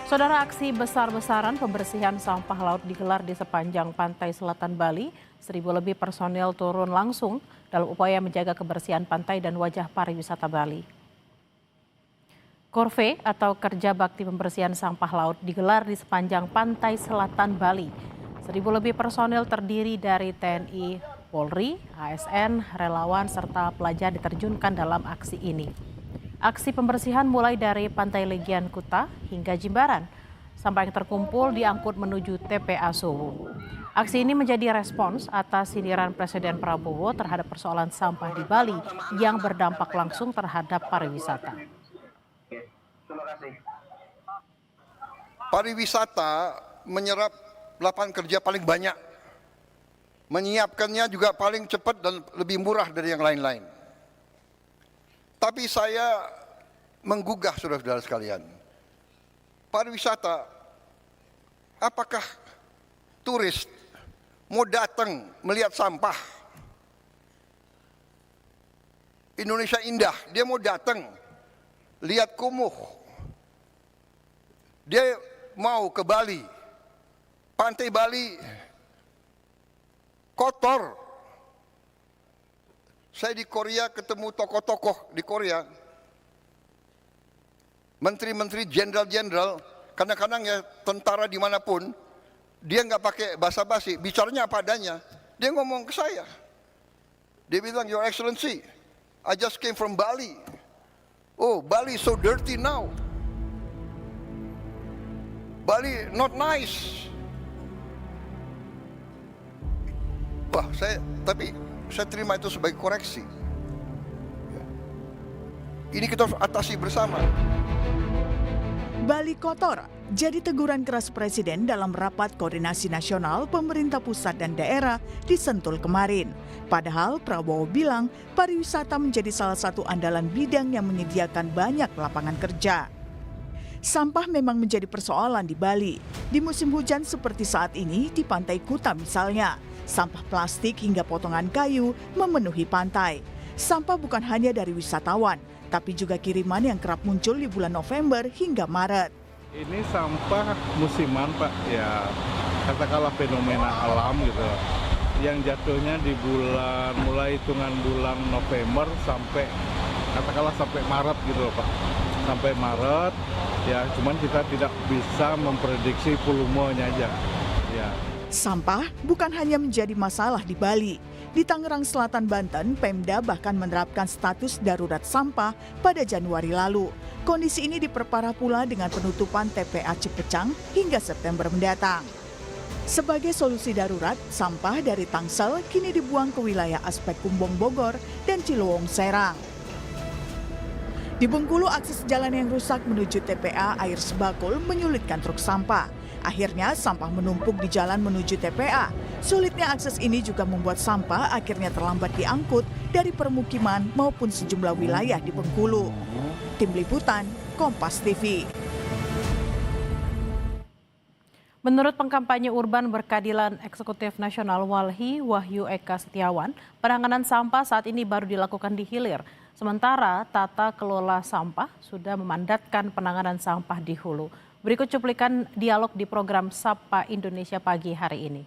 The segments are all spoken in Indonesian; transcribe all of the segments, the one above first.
Saudara, aksi besar-besaran pembersihan sampah laut digelar di sepanjang pantai selatan Bali. 1.000 lebih personil turun langsung dalam upaya menjaga kebersihan pantai dan wajah pariwisata Bali. Korve atau kerja bakti pembersihan sampah laut digelar di sepanjang pantai selatan Bali. 1.000 lebih personil terdiri dari TNI, Polri, ASN, relawan, serta pelajar diterjunkan dalam aksi ini. Aksi pembersihan mulai dari Pantai Legian Kuta hingga Jimbaran. Sampah yang terkumpul diangkut menuju TPA Suwu. Aksi ini menjadi respons atas sindiran Presiden Prabowo terhadap persoalan sampah di Bali yang berdampak langsung terhadap pariwisata. Pariwisata menyerap lapangan kerja paling banyak. Menyiapkannya juga paling cepat dan lebih murah dari yang lain-lain. Tapi saya menggugah saudara-saudara sekalian. Pariwisata, apakah turis mau datang melihat sampah? Indonesia indah, dia mau datang lihat kumuh. Dia mau ke Bali, pantai Bali kotor. Saya di Korea ketemu tokoh-tokoh di Korea, menteri-menteri, jenderal-jenderal, kadang-kadang ya tentara dimanapun, dia nggak pakai basa-basi, bicaranya apa adanya. Dia ngomong ke saya, dia bilang, Your Excellency, I just came from Bali. Oh, Bali is so dirty now. Bali not nice. Wah, saya terima itu sebagai koreksi. Ini kita harus atasi bersama. Bali kotor jadi teguran keras Presiden dalam rapat koordinasi nasional pemerintah pusat dan daerah di Sentul kemarin. Padahal Prabowo bilang pariwisata menjadi salah satu andalan bidang yang menyediakan banyak lapangan kerja. Sampah memang menjadi persoalan di Bali. Di musim hujan seperti saat ini di Pantai Kuta misalnya, sampah plastik hingga potongan kayu memenuhi pantai. Sampah bukan hanya dari wisatawan, tapi juga kiriman yang kerap muncul di bulan November hingga Maret. Ini sampah musiman, Pak, ya katakanlah fenomena alam gitu. Yang jatuhnya di bulan, mulai hitungan bulan November sampai katakanlah sampai Maret gitu loh, Pak. Sampai Maret, ya cuman kita tidak bisa memprediksi volumenya aja. Ya. Sampah bukan hanya menjadi masalah di Bali. Di Tangerang Selatan, Banten, Pemda bahkan menerapkan status darurat sampah pada Januari lalu. Kondisi ini diperparah pula dengan penutupan TPA Cipecang hingga September mendatang. Sebagai solusi darurat, sampah dari Tangsel kini dibuang ke wilayah Aspek Kumbong Bogor dan Cilowong Serang. Di Bengkulu, akses jalan yang rusak menuju TPA Air Sebakul menyulitkan truk sampah. Akhirnya sampah menumpuk di jalan menuju TPA. Sulitnya akses ini juga membuat sampah akhirnya terlambat diangkut dari permukiman maupun sejumlah wilayah di Bengkulu. Tim Liputan, Kompas TV. Menurut pengkampanye urban berkeadilan Eksekutif Nasional Walhi Wahyu Eka Setiawan, penanganan sampah saat ini baru dilakukan di hilir. Sementara tata kelola sampah sudah memandatkan penanganan sampah di hulu. Berikut cuplikan dialog di program Sapa Indonesia Pagi hari ini.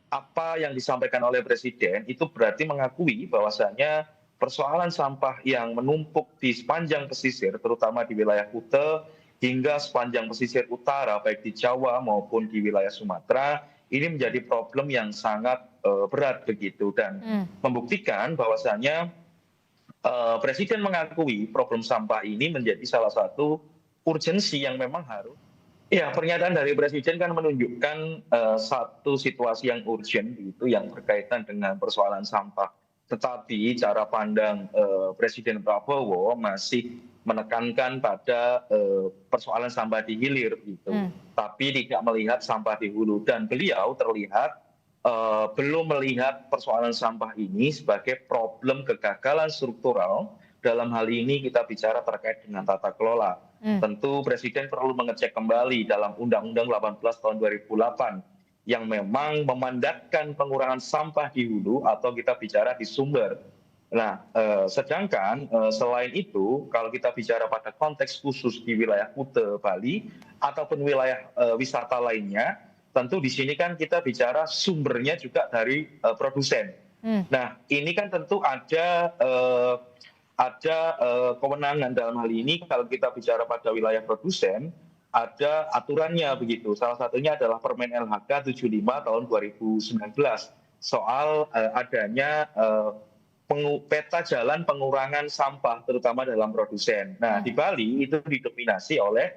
Apa yang disampaikan oleh Presiden itu berarti mengakui bahwasannya persoalan sampah yang menumpuk di sepanjang pesisir, terutama di wilayah Kuta hingga sepanjang pesisir utara, baik di Jawa maupun di wilayah Sumatera, ini menjadi problem yang sangat berat begitu, dan membuktikan bahwasannya Presiden mengakui problem sampah ini menjadi salah satu urgensi yang memang harus. Ya, pernyataan dari Presiden kan menunjukkan satu situasi yang urgent gitu, yang berkaitan dengan persoalan sampah. Tetapi cara pandang Presiden Prabowo masih menekankan pada persoalan sampah di hilir gitu, tapi tidak melihat sampah di hulu. Dan beliau terlihat belum melihat persoalan sampah ini sebagai problem kegagalan struktural. Dalam hal ini kita bicara terkait dengan tata kelola. Tentu Presiden perlu mengecek kembali dalam Undang-Undang 18 tahun 2008 yang memang memandatkan pengurangan sampah di hulu atau kita bicara di sumber. Nah, sedangkan selain itu, kalau kita bicara pada konteks khusus di wilayah Kute, Bali, ataupun wilayah wisata lainnya, tentu di sini kan kita bicara sumbernya juga dari produsen. Nah, ini kan tentu ada kewenangan dalam hal ini kalau kita bicara pada wilayah produsen, ada aturannya begitu. Salah satunya adalah Permen LHK 75 tahun 2019 soal adanya peta jalan pengurangan sampah terutama dalam produsen. Nah, di Bali itu didominasi oleh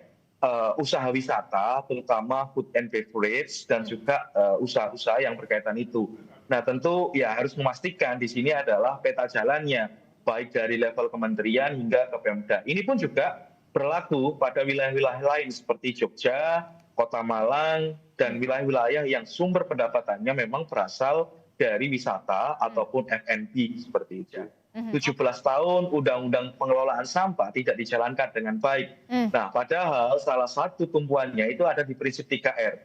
usaha wisata, terutama food and beverage dan juga usaha-usaha yang berkaitan itu. Nah, tentu ya harus memastikan di sini adalah peta jalannya, baik dari level kementerian hingga ke Pemda. Ini pun juga berlaku pada wilayah-wilayah lain seperti Jogja, Kota Malang, dan wilayah-wilayah yang sumber pendapatannya memang berasal dari wisata ataupun F&B seperti itu. 17 tahun Undang-Undang Pengelolaan Sampah tidak dijalankan dengan baik. Nah, padahal salah satu tumpuannya itu ada di prinsip 3R.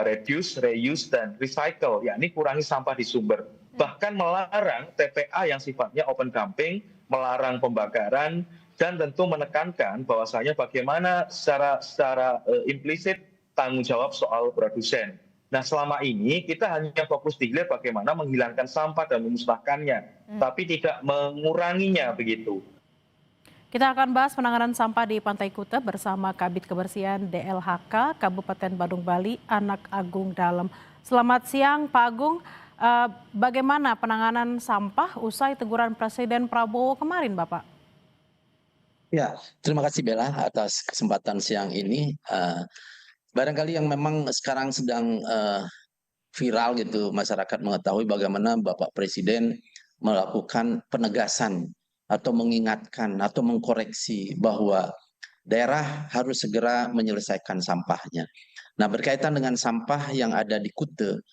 Reduce, reuse, dan recycle, yakni kurangi sampah di sumber. Bahkan melarang TPA yang sifatnya open dumping, melarang pembakaran, dan tentu menekankan bahwasanya bagaimana secara implisit tanggung jawab soal produsen. Nah, selama ini kita hanya fokus di hilir bagaimana menghilangkan sampah dan memusnahkannya, tapi tidak menguranginya begitu. Kita akan bahas penanganan sampah di Pantai Kute bersama Kabid Kebersihan DLHK Kabupaten Badung Bali, Anak Agung Dalem. Selamat siang Pak Agung, bagaimana penanganan sampah usai teguran Presiden Prabowo kemarin Bapak? Ya, terima kasih Bella atas kesempatan siang ini. Barangkali yang memang sekarang sedang viral gitu, masyarakat mengetahui bagaimana Bapak Presiden melakukan penegasan atau mengingatkan atau mengkoreksi bahwa daerah harus segera menyelesaikan sampahnya. Nah, berkaitan dengan sampah yang ada di Kute,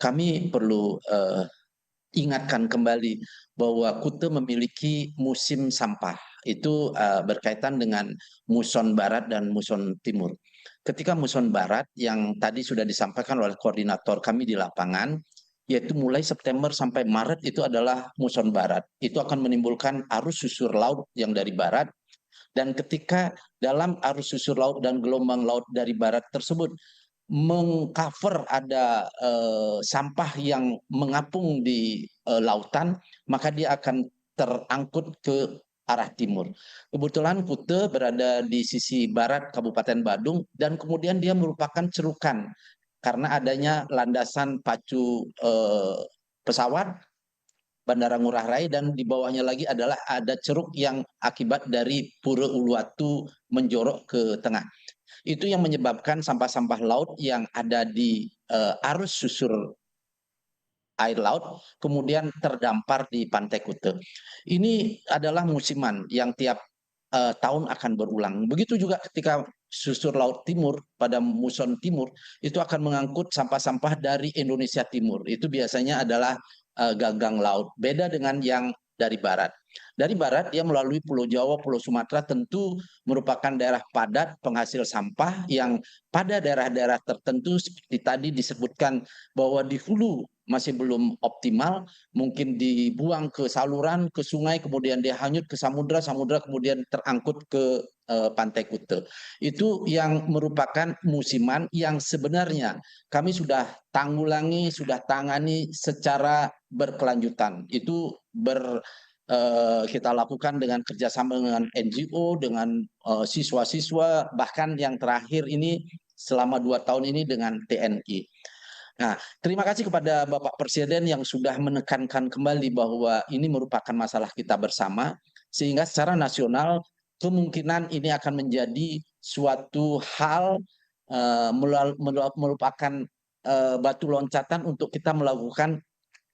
kami perlu ingatkan kembali bahwa Kute memiliki musim sampah. Itu berkaitan dengan muson barat dan muson timur. Ketika muson barat yang tadi sudah disampaikan oleh koordinator kami di lapangan, yaitu mulai September sampai Maret itu adalah muson barat. Itu akan menimbulkan arus susur laut yang dari barat, dan ketika dalam arus susur laut dan gelombang laut dari barat tersebut mengcover ada sampah yang mengapung di lautan, maka dia akan terangkut ke arah timur. Kebetulan Kute berada di sisi barat Kabupaten Badung dan kemudian dia merupakan cerukan karena adanya landasan pacu pesawat Bandara Ngurah Rai, dan di bawahnya lagi adalah ada ceruk yang akibat dari Pura Uluwatu menjorok ke tengah. Itu yang menyebabkan sampah-sampah laut yang ada di arus susur air laut kemudian terdampar di Pantai Kute. Ini adalah musiman yang tiap tahun akan berulang. Begitu juga ketika susur laut timur pada muson timur itu akan mengangkut sampah-sampah dari Indonesia Timur. Itu biasanya adalah gagang laut. Beda dengan yang dari barat. Dari barat dia melalui Pulau Jawa, Pulau Sumatera tentu merupakan daerah padat penghasil sampah yang pada daerah-daerah tertentu seperti tadi disebutkan bahwa di hulu masih belum optimal, mungkin dibuang ke saluran, ke sungai, kemudian dia hanyut ke samudra, samudra kemudian terangkut ke Pantai Kute. Itu yang merupakan musiman yang sebenarnya kami sudah tanggulangi, sudah tangani secara berkelanjutan. Itu kita lakukan dengan kerjasama dengan NGO, dengan siswa-siswa, bahkan yang terakhir ini selama 2 tahun ini dengan TNI. Nah, terima kasih kepada Bapak Presiden yang sudah menekankan kembali bahwa ini merupakan masalah kita bersama, sehingga secara nasional kemungkinan ini akan menjadi suatu hal merupakan batu loncatan untuk kita melakukan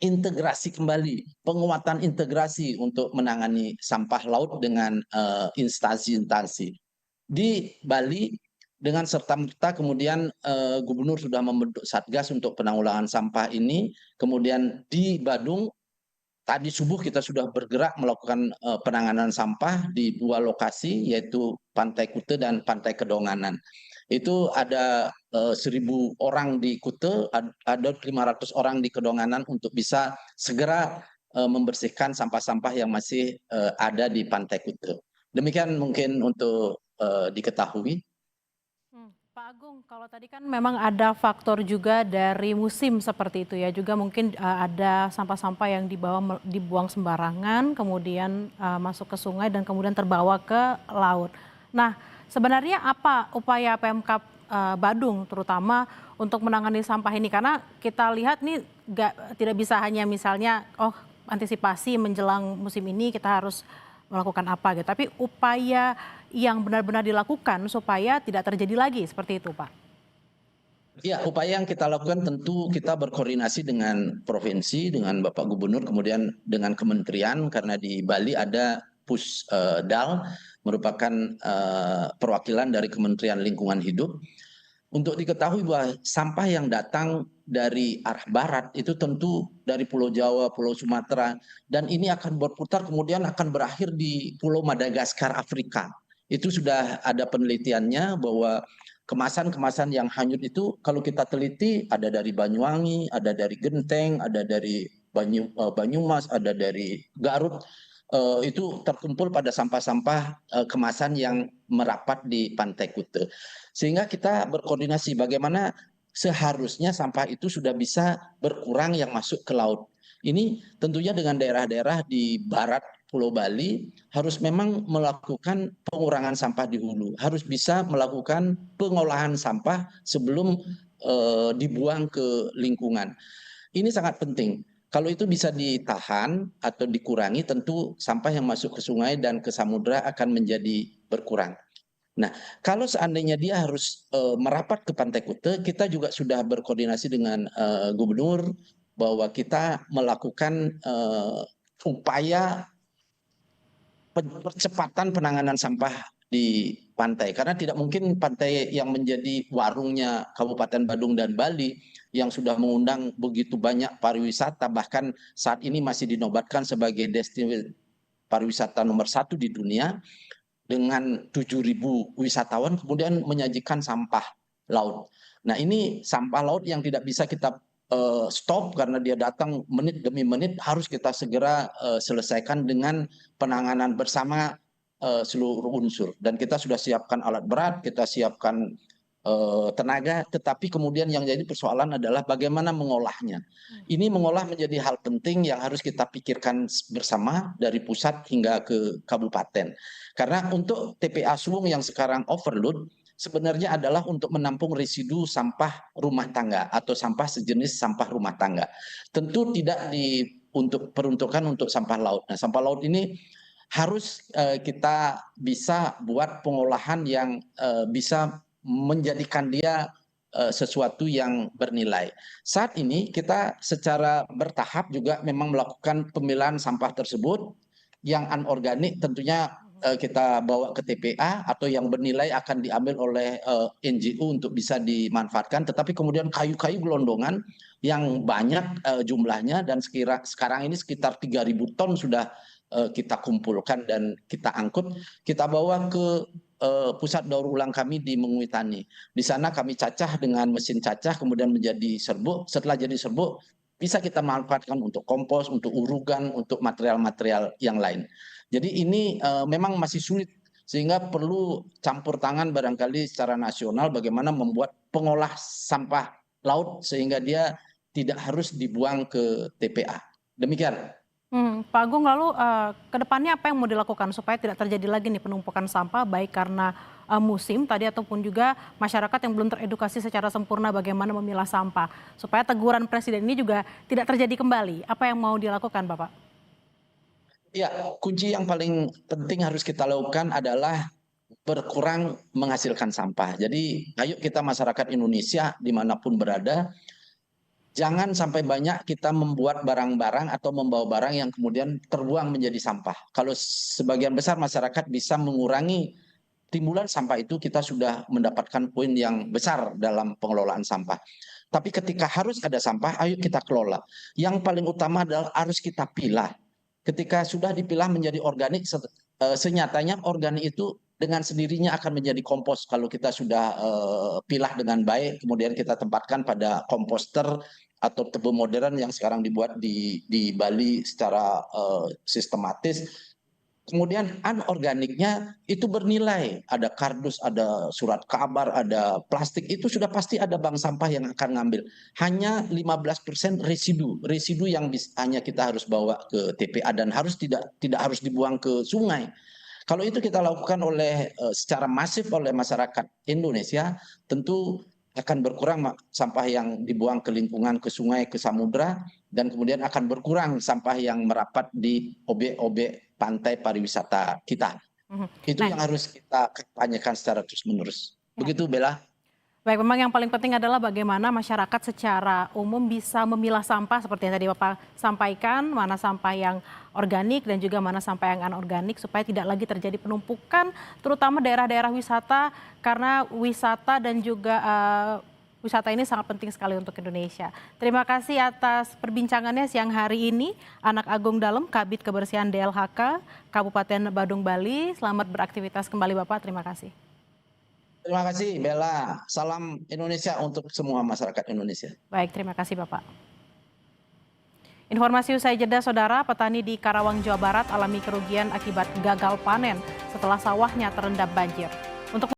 integrasi kembali, penguatan integrasi untuk menangani sampah laut dengan instansi-instansi. Di Bali, dengan serta-merta kemudian gubernur sudah membentuk satgas untuk penanggulangan sampah ini. Kemudian di Badung tadi subuh kita sudah bergerak melakukan penanganan sampah di 2 lokasi, yaitu Pantai Kute dan Pantai Kedonganan. Itu ada 1.000 orang di Kute, ada 500 orang di Kedonganan untuk bisa segera membersihkan sampah-sampah yang masih ada di Pantai Kute. Demikian mungkin untuk diketahui. Pak Agung, kalau tadi kan memang ada faktor juga dari musim seperti itu ya, juga mungkin ada sampah-sampah yang dibuang sembarangan, kemudian masuk ke sungai dan kemudian terbawa ke laut. Nah, sebenarnya apa upaya Pemkab Badung terutama untuk menangani sampah ini? Karena kita lihat nih tidak bisa hanya misalnya antisipasi menjelang musim ini kita harus melakukan apa gitu, tapi upaya yang benar-benar dilakukan supaya tidak terjadi lagi seperti itu, Pak. Ya, upaya yang kita lakukan tentu kita berkoordinasi dengan provinsi, dengan Bapak Gubernur, kemudian dengan kementerian, karena di Bali ada Pusdal, merupakan perwakilan dari Kementerian Lingkungan Hidup. Untuk diketahui bahwa sampah yang datang dari arah barat itu tentu dari Pulau Jawa, Pulau Sumatera, dan ini akan berputar kemudian akan berakhir di Pulau Madagaskar, Afrika. Itu sudah ada penelitiannya bahwa kemasan-kemasan yang hanyut itu kalau kita teliti ada dari Banyuwangi, ada dari Genteng, ada dari Banyumas, ada dari Garut. Itu terkumpul pada sampah-sampah kemasan yang merapat di Pantai Kute. Sehingga kita berkoordinasi bagaimana seharusnya sampah itu sudah bisa berkurang yang masuk ke laut. Ini tentunya dengan daerah-daerah di barat Pulau Bali harus memang melakukan pengurangan sampah di hulu, harus bisa melakukan pengolahan sampah sebelum dibuang ke lingkungan. Ini sangat penting. Kalau itu bisa ditahan atau dikurangi, tentu sampah yang masuk ke sungai dan ke samudra akan menjadi berkurang. Nah, kalau seandainya dia harus merapat ke Pantai Kute, kita juga sudah berkoordinasi dengan gubernur bahwa kita melakukan upaya percepatan penanganan sampah di pantai, karena tidak mungkin pantai yang menjadi warungnya Kabupaten Badung dan Bali yang sudah mengundang begitu banyak pariwisata, bahkan saat ini masih dinobatkan sebagai destinasi pariwisata nomor 1 di dunia dengan 7.000 wisatawan, kemudian menyajikan sampah laut. Nah, ini sampah laut yang tidak bisa kita stop karena dia datang menit demi menit, harus kita segera selesaikan dengan penanganan bersama seluruh unsur. Dan kita sudah siapkan alat berat, kita siapkan tenaga, tetapi kemudian yang jadi persoalan adalah bagaimana mengolahnya. Ini mengolah menjadi hal penting yang harus kita pikirkan bersama dari pusat hingga ke kabupaten. Karena untuk TPA Suwung yang sekarang overload, sebenarnya adalah untuk menampung residu sampah rumah tangga atau sampah sejenis sampah rumah tangga. Tentu tidak peruntukan untuk sampah laut. Nah, sampah laut ini harus kita bisa buat pengolahan yang bisa menjadikan dia sesuatu yang bernilai. Saat ini kita secara bertahap juga memang melakukan pemilahan sampah tersebut. Yang anorganik tentunya kita bawa ke TPA, atau yang bernilai akan diambil oleh NGO untuk bisa dimanfaatkan. Tetapi kemudian kayu-kayu gelondongan yang banyak jumlahnya, dan sekarang ini sekitar 3.000 ton sudah kita kumpulkan dan kita angkut, kita bawa ke pusat daur ulang kami di Menguitani. Di sana kami cacah dengan mesin cacah, kemudian menjadi serbuk. Setelah jadi serbuk, bisa kita manfaatkan untuk kompos, untuk urugan, untuk material-material yang lain. Jadi ini memang masih sulit, sehingga perlu campur tangan barangkali secara nasional bagaimana membuat pengolah sampah laut sehingga dia tidak harus dibuang ke TPA. Demikian. Pak Agung, lalu ke depannya apa yang mau dilakukan supaya tidak terjadi lagi nih penumpukan sampah, baik karena musim tadi ataupun juga masyarakat yang belum teredukasi secara sempurna bagaimana memilah sampah, supaya teguran Presiden ini juga tidak terjadi kembali. Apa yang mau dilakukan, Bapak? Ya, kunci yang paling penting harus kita lakukan adalah berkurang menghasilkan sampah. Jadi ayo kita masyarakat Indonesia dimanapun berada, jangan sampai banyak kita membuat barang-barang atau membawa barang yang kemudian terbuang menjadi sampah. Kalau sebagian besar masyarakat bisa mengurangi timbulan sampah itu, kita sudah mendapatkan poin yang besar dalam pengelolaan sampah. Tapi ketika harus ada sampah, ayo kita kelola. Yang paling utama adalah harus kita pilah. Ketika sudah dipilah menjadi organik, senyatanya organik itu dengan sendirinya akan menjadi kompos kalau kita sudah pilah dengan baik, kemudian kita tempatkan pada komposter atau tebu modern yang sekarang dibuat di Bali secara sistematis. Kemudian anorganiknya itu bernilai, ada kardus, ada surat kabar, ada plastik, itu sudah pasti ada bank sampah yang akan ngambil. Hanya 15% residu yang hanya kita harus bawa ke TPA dan tidak harus dibuang ke sungai. Kalau itu kita lakukan secara masif oleh masyarakat Indonesia, tentu akan berkurang sampah yang dibuang ke lingkungan, ke sungai, ke samudra, dan kemudian akan berkurang sampah yang merapat di objek-objek pantai pariwisata kita. Itu yang harus kita kampanyekan secara terus-menerus. Begitu, Bella. Baik, memang yang paling penting adalah bagaimana masyarakat secara umum bisa memilah sampah seperti yang tadi Bapak sampaikan, mana sampah yang organik dan juga mana sampah yang anorganik supaya tidak lagi terjadi penumpukan, terutama daerah-daerah wisata, karena wisata dan juga wisata ini sangat penting sekali untuk Indonesia. Terima kasih atas perbincangannya siang hari ini, Anak Agung Dalem, Kabid Kebersihan DLHK, Kabupaten Badung, Bali. Selamat beraktivitas kembali Bapak, terima kasih. Terima kasih, Bella. Salam Indonesia untuk semua masyarakat Indonesia. Baik, terima kasih Bapak. Informasi usai jeda, Saudara, petani di Karawang, Jawa Barat alami kerugian akibat gagal panen setelah sawahnya terendam banjir. Untuk